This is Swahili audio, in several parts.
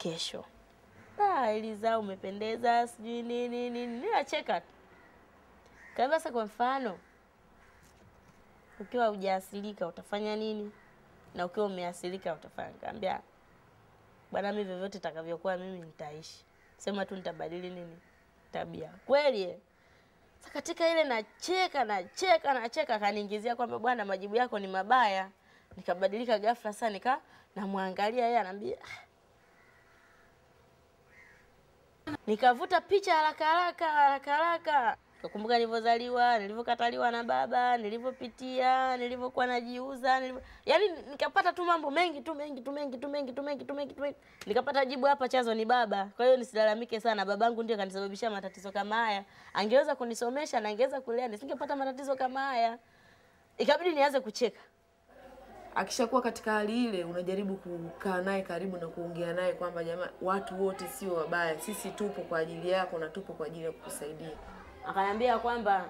kesho. Eliza umependeza, sijui nini. Ninacheka. Kama sasa kwa mfano ukiwa hujaasilika utafanya nini? Na ukiwa umeasilika utafanya. Nikamwambia bwana, mimi vyovyote takavyokuwa mimi nitaishi. Sema tu nitabadili nini? Tabia. Kweli sasa katika ile nacheka kaniingizia kwamba bwana, majibu yako ni mabaya. Nikabadilika ghafla sana, namwangalia yeye ananiambia. Nikavuta picha haraka. Nakumbuka nilivyozaliwa, nilivyokataliwa na baba, nilivyopitia, nilivyokuwa najiuza, yaani nikapata tu mambo mengi tu. Nikapata jibu hapa, chanzo ni baba. Kwa hiyo nisilalamike sana, babangu ndiye kanisababishia matatizo kama haya. Angeweza kunisomesha na angeweza kulea, nisingepata matatizo kama haya. Ikabidi nianze kucheka. Akishakuwa katika hali ile, unajaribu kukaa naye karibu na kuongea naye kwamba jamaa, watu wote sio wabaya. Sisi tupo kwa ajili yako na tupo kwa ajili ya kukusaidia. Akaniambia kwamba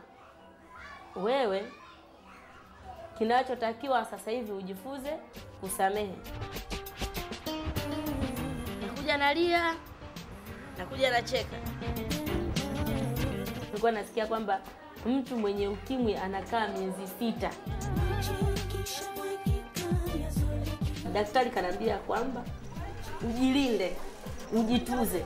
wewe kinachotakiwa sasa hivi ujifunze kusamehe. Nakuja nalia, nakuja nacheka. Nilikuwa nasikia kwamba mtu mwenye ukimwi anakaa miezi 6. Daktari kanambia kwamba ujilinde, ujituze.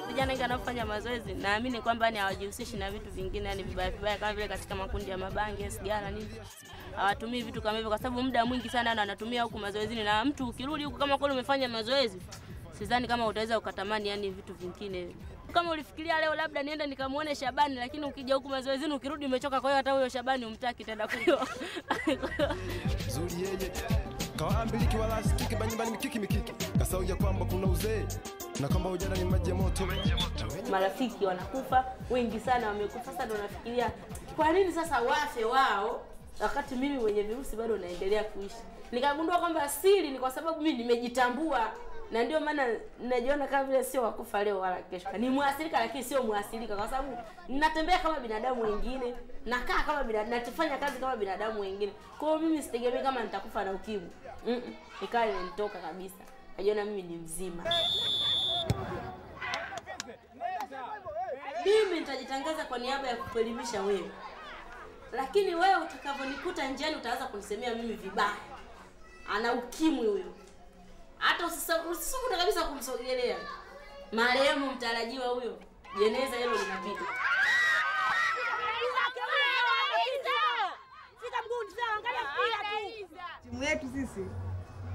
Vijana wengi wanafanya mazoezi, naamini kwamba ni hawajihusishi na vitu vingine, yani vibaya kama vile katika makundi ya mabangi, sigara nini. Hawatumii vitu kama hivyo kwa sababu muda mwingi sana anatumia huku mazoezini, na mtu ukirudi huku kama kweli umefanya mazoezi, sidhani kama utaweza ukatamani yani vitu vingine. Kama ulifikiria leo labda nienda nikamuone Shabani, lakini ukija huku mazoezini ukirudi umechoka, kwa hiyo hata huyo Shabani umtaki tena kuyo. Zuri yeye kaambiliki wala sikiki banyumbani mikiki kasauja kwamba kuna uzee na kwamba ujana ni maji ya moto. Marafiki wanakufa wengi sana, wamekufa. Sasa ndo nafikiria kwa nini sasa wafe wao wakati mimi mwenye virusi bado naendelea kuishi. Nikagundua kwamba siri ni kwa sababu mimi nimejitambua, na ndio maana najiona kama vile sio wakufa leo wala kesho. Ni muasilika lakini sio muasilika, kwa sababu ninatembea kama binadamu wengine, nakaa kama binadamu, natufanya kazi kama binadamu wengine. Kwa hiyo mimi sitegemei kama nitakufa na ukimwi. Ikawa imenitoka kabisa. Najiona mimi ni mzima. Mimi nitajitangaza kwa niaba ya kukuelimisha wewe. Lakini wewe utakavonikuta njiani utaanza kunisemea mimi vibaya. Ana ukimwi huyo. Hata usisubutu kabisa kumsogelea. Marehemu mtarajiwa huyo. Jeneza hilo linapita. Timu yetu sisi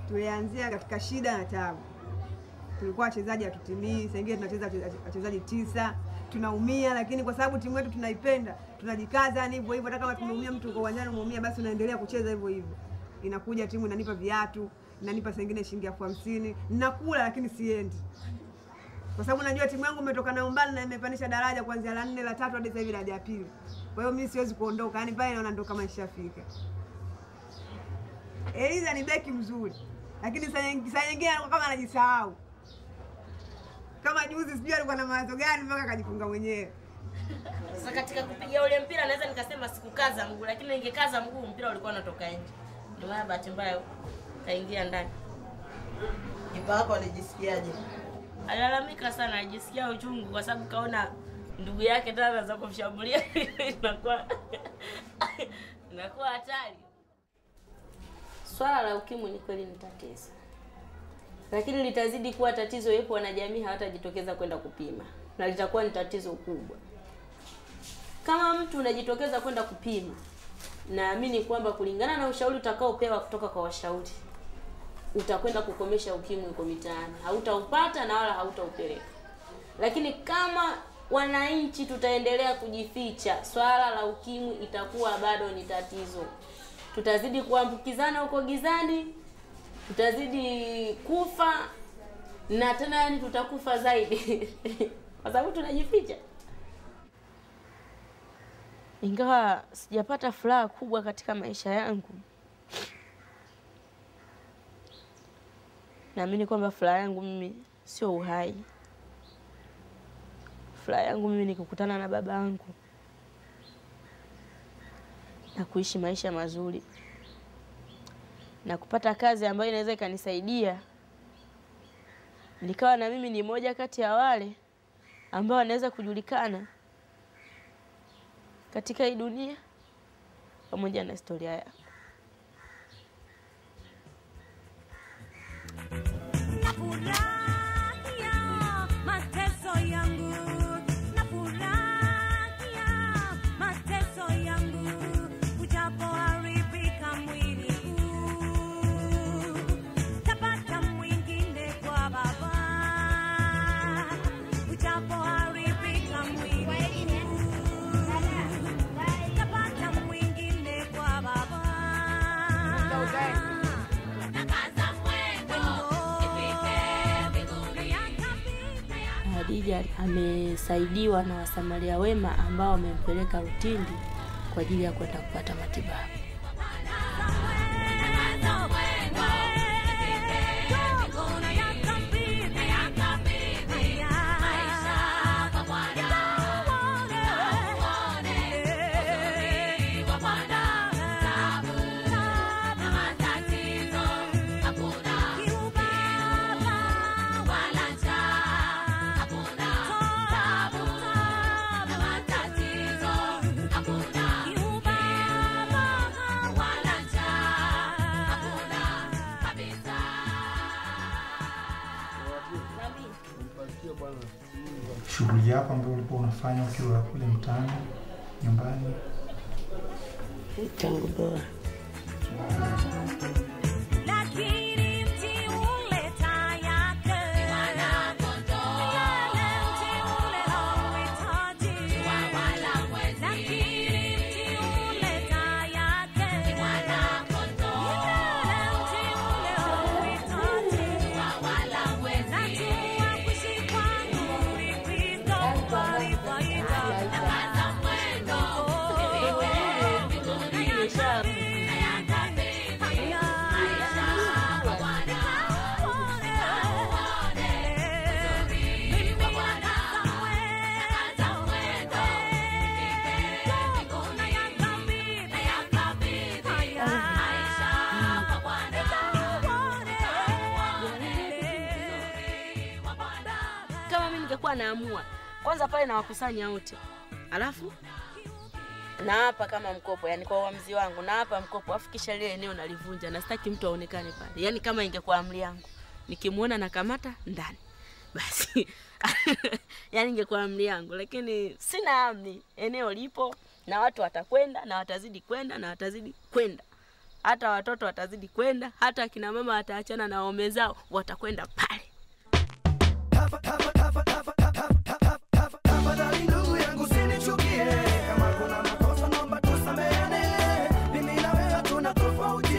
tulianzia katika shida na taabu. Tulikuwa wachezaji hatutimii, sasa hivi tunacheza wachezaji 9. Tunaumia, lakini kwa sababu timu yetu tunaipenda, tunajikaza ni hivyo hivyo. Hata kama tumeumia, mtu uko uwanjani umeumia, basi unaendelea kucheza hivyo hivyo. Inakuja timu inanipa viatu, inanipa sengine shilingi 50,000, ninakula lakini siendi. Kwa sababu najua timu yangu imetoka na umbali na imepandisha daraja kuanzia la 4 la 3 hadi sasa hivi daraja la 2. Kwa hiyo mimi siwezi kuondoka, yani pale naona ndo kama ishafika. Eliza ni beki mzuri, lakini saa nyingine anakuwa kama anajisahau. Kama juzi sijui alikuwa na mawazo gani mpaka akajifunga mwenyewe. Sasa katika kupiga ule mpira naweza nikasema sikukaza mguu, lakini ningekaza mguu mpira ulikuwa unatoka nje. Ndio maana bahati mbaya kaingia ndani. Kipa wako alijisikiaje? Alalamika sana, ajisikia uchungu kwa sababu kaona ndugu yake tena anaanza kumshambulia. Inakuwa hatari. Swala la ukimwi ni kweli ni tatizo. Lakini litazidi kuwa tatizo ipo wanajamii hawatajitokeza kwenda kupima. Na litakuwa ni tatizo kubwa. Kama mtu unajitokeza kwenda kupima, naamini kwamba kulingana na ushauri utakaopewa kutoka kwa washauri, utakwenda kukomesha ukimwi uko mitaani. Hautaupata na wala hautaupeleka. Lakini kama wananchi tutaendelea kujificha, swala la ukimwi itakuwa bado ni tatizo. Tutazidi kuambukizana huko gizani, tutazidi kufa, na tena yani tutakufa zaidi kwa sababu tunajificha. Ingawa sijapata furaha kubwa katika maisha yangu, naamini kwamba furaha yangu mimi sio uhai. furaha yangu mimi ni kukutana na baba yangu na kuishi maisha mazuri na kupata kazi ambayo inaweza ikanisaidia nikawa na mimi ni moja kati ya wale ambao wanaweza kujulikana katika hii dunia pamoja na historia yao. Hadija amesaidiwa na wasamaria wema ambao wamempeleka Rutindi kwa ajili ya kwenda kupata matibabu. Shughuli yako ambayo ulikuwa unafanya ukiwa kule mtaani nyumbani? Tangu bora. Kama mimi ningekuwa naamua, kwanza pale na wakusanya wote. Alafu na hapa kama mkopo, yani kwa uamuzi wangu, na hapa mkopo afikisha lile eneo nalivunja na sitaki mtu aonekane pale. Yani kama ingekuwa amri yangu, nikimuona na kamata ndani. Basi yani ingekuwa amri yangu, lakini sina amri. Eneo lipo na watu watakwenda na watazidi kwenda na watazidi kwenda. Hata watoto watazidi kwenda, hata kina mama wataachana na waume zao, watakwenda pale. Tafadhali ndugu yangu usinichukie, kama kuna makosa naomba tusameane. Mimi na wewe hatuna tofauti,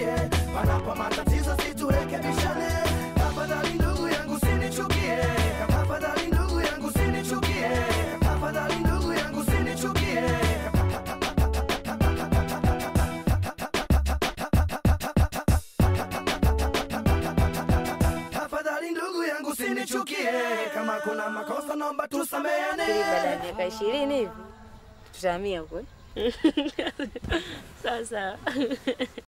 panapo matatizo siturekebishane. Tafadhali ndugu yangu usinichukie, tafadhali ndugu yangu usinichukie, tafadhali ndugu yangu usinichukie. Tafadhali ndugu yangu usinichukie, kama kuna makosa naomba tusameane. Baada ya miaka 20 hivi tutahamia huko. Sasa